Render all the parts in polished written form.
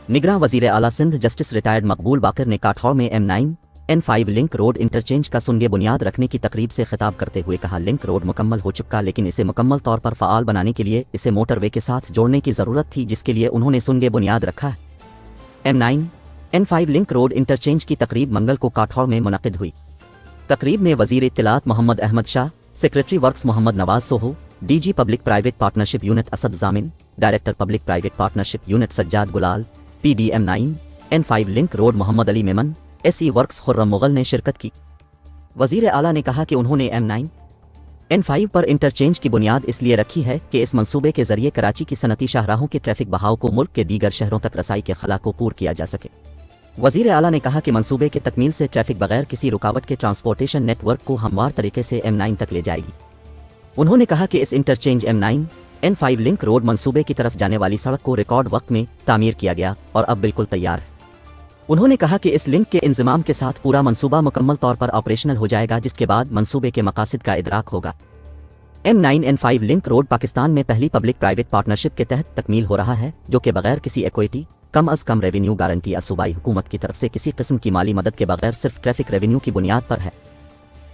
निगरां वज़ीर आला Sindh justice retired मकबूल बाकर ने काठौड़ में M9-N5 लिंक रोड इंटरचेंज का सुनगे बुनियाद रखने की तकरीब से खिताब करते हुए कहा, लिंक रोड मुकम्मल हो चुका, लेकिन इसे मुकम्मल तौर पर फ़आल बनाने के लिए इसे मोटरवे के साथ जोड़ने की ज़रूरत थी, जिसके लिए उन्होंने सुनगे बुनियाद रखा है। M9-N5 लिंक रोड इंटरचेंज की तकरीब मंगल को काठौड़ में मुनक़िद हुई। तकरीब में वज़ीर इत्तलात Mohammad Ahmed Shah, secretary works Mohammad Nawaz Soho, DG public private partnership unit Asad Jamin, director public private partnership unit Sajjad Gulal, PD M9-N5 link road Mohammad Ali Memon, SE works Khurram Mughal ने शिरकत की। वज़ीर आला ने कहा कि उन्होंने M9-N5 पर इंटरचेंज की बुनियाद इसलिए रखी है कि इस मंसूबे के ज़रिए कराची की सनती शाहराहों के ट्रैफिक बहाव को मुल्क के दीगर शहरों तक रसाई के खला को पूरा किया जा सके। वज़ीर आला ने कहा कि मंसूबे के तकमील से ट्रैफिक बगैर किसी रुकावट के ट्रांसपोर्टेशन नेटवर्क को हमवार तरीके से M9 तक ले जाएगी। उन्होंने कहा कि इस इंटरचेंज M9-N5 लिंक रोड मंसूबे की तरफ जाने वाली सड़क को रिकॉर्ड वक्त में तामीर किया गया और अब बिल्कुल तैयार है। उन्होंने कहा कि इस लिंक के इंज़माम के साथ पूरा मंसूबा मुकम्मल तौर पर ऑपरेशनल हो जाएगा, जिसके बाद मंसूबे के मकासद का इदराक होगा। M9-N5 लिंक रोड पाकिस्तान में पहली पब्लिक प्राइवेट पार्टनरशिप के तहत तकमील हो रहा है, जो कि बगैर किसी इक्विटी, कम अज़ कम रेवेन्यू गारंटी या सूबाई हुकूमत की तरफ से किसी किस्म की माली मदद के बगैर सिर्फ ट्रैफिक रेवेन्यू की बुनियाद पर है।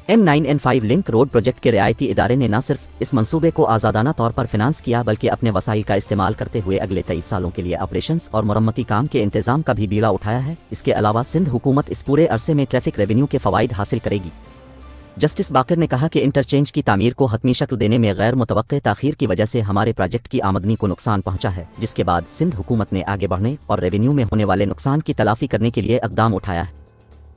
M9-N5 लिंक रोड प्रोजेक्ट के रियायती इदारे ने न सिर्फ इस मंसूबे को आज़ादाना तौर पर फिनांस किया, बल्कि अपने वसाइल का इस्तेमाल करते हुए अगले 23 सालों के लिए ऑपरेशंस और मरम्मती काम के इंतज़ाम का भी बीड़ा उठाया है। इसके अलावा सिंध हुकूमत इस पूरे अरसे में ट्रैफिक रेवेन्यू के फ़वाइद हासिल करेगी। जस्टिस बाकर ने कहा कि इंटरचेंज की तामीर को हतमी शक्ल देने में गैर मुतवक्के ताख़ीर की वजह से हमारे प्रोजेक्ट की आमदनी को नुकसान पहुंचा है, जिसके बाद सिंध हुकूमत ने आगे बढ़ने और रेवेन्यू में होने वाले नुकसान की तलाफ़ी करने के लिए इक़दाम उठाया है।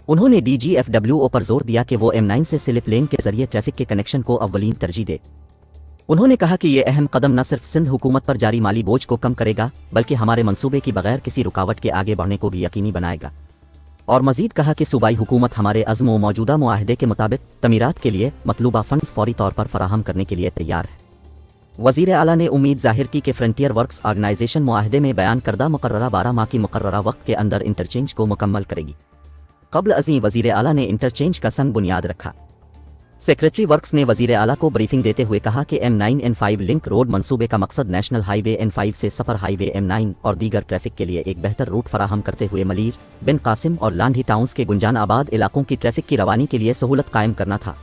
उन्होंने DGFWO पर जोर दिया कि वो M9 से स्लिप लेन के जरिए ट्रैफिक के कनेक्शन को अव्वलीन तरजीह दे। उन्होंने कहा कि ये अहम कदम न सिर्फ सिंध हुकूमत पर जारी माली बोझ को कम करेगा, बल्कि हमारे मंसूबे की बगैर किसी रुकावट के आगे बढ़ने को भी यकीनी बनाएगा। और मजीद कहा कि सूबाई हुकूमत हमारे अज़्म व मौजूदा मुआहदे के मुताबिक तमीरात के लिए मतलूबा फंड्स फौरी तौर पर फराहम करने के लिए तैयार है। वज़ीर आला ने उम्मीद ज़ाहिर की कि फ्रंटियर वर्क्स ऑर्गेनाइजेशन मुआहदे में बयान करदा मुकर्ररा 12 माह की मुकर्ररा वक्त के अंदर इंटरचेंज को मुकम्मल करेगी। क़ब्ल अज़ीं वज़ीर आला ने इंटरचेंज का संग बुनियाद रखा। सेक्रेटरी वर्क्स ने वज़ीर आला को ब्रीफिंग देते हुए कहा कि M9-N5 लिंक रोड मंसूबे का मकसद नेशनल हाईवे N5 से सफ़र हाईवे M9 और दीगर ट्रैफिक के लिए एक बेहतर रूट फराहम करते हुए मलीर, बिन कासिम और लांढी टाउन्स के गुंजान आबाद इलाकों की ट्रैफिक की रवानी के लिए सहूलत कायम करना था।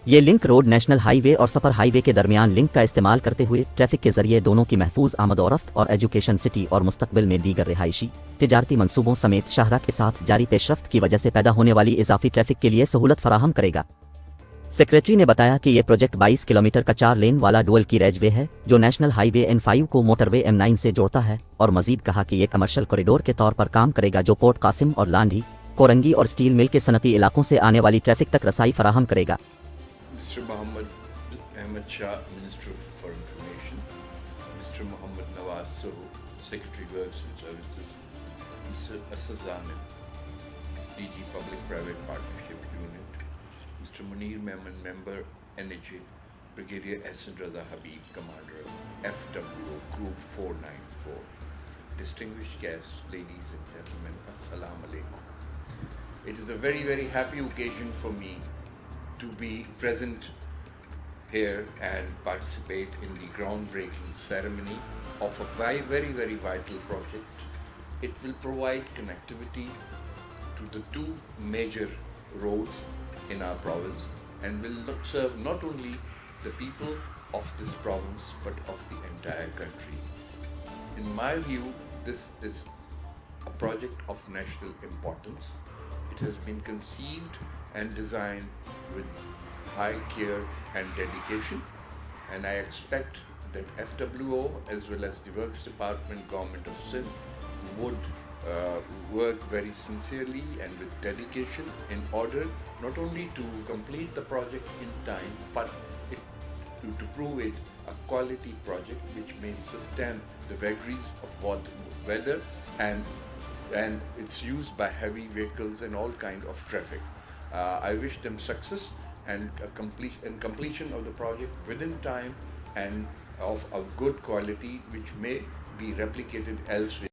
ये लिंक रोड नेशनल हाईवे और सफ़र हाईवे के दरमियान लिंक का इस्तेमाल करते हुए ट्रैफिक के जरिए दोनों की महफूज आमदोरफ्त और एजुकेशन सिटी और मुस्तकबिल में दीगर रिहायशी तिजारती मंसूबों समेत शाहरा के साथ जारी पेशरफ्त की वजह से पैदा होने वाली इजाफी ट्रैफिक के लिए सहूलत फराहम करेगा। सेक्रेटरी ने बताया कि यह प्रोजेक्ट 22 किलोमीटर का 4 लेन वाला डुअल की रेजवे है, जो नेशनल हाईवे N5 को मोटरवे M9 से जोड़ता है, और मजीद कहा कि यह कमर्शल कॉरिडोर के तौर पर काम करेगा, जो पोर्ट कासिम और लांढी, कोरंगी और स्टील मिल के सनती इलाकों से आने वाली ट्रैफिक तक रसाई फराहम करेगा। Mr. Mohammed Ahmed Shah, Minister for Information, Mr. Mohammed Nawaz Soho, Secretary Works and Services, Mr. Asad Zamin, DG Public Private Partnership Unit, Mr. Munir Memon, Member Energy, Brigadier Ehsan Raza Habib, Commander FWO Group 494. Distinguished guests, ladies and gentlemen, Assalamu Alaikum. It is a very, very happy occasion for me to be present here and participate in the groundbreaking ceremony of a very, very vital project. It will provide connectivity to the two major roads in our province and will serve not only the people of this province but of the entire country. In my view, this is a project of national importance. It has been conceived and designed with high care and dedication, and I expect that FWO as well as the Works Department, Government of Sindh would work very sincerely and with dedication in order not only to complete the project in time but to prove it a quality project which may sustain the vagaries of weather and it's used by heavy vehicles and all kind of traffic. I wish them success and completion of the project within time and of good quality which may be replicated elsewhere.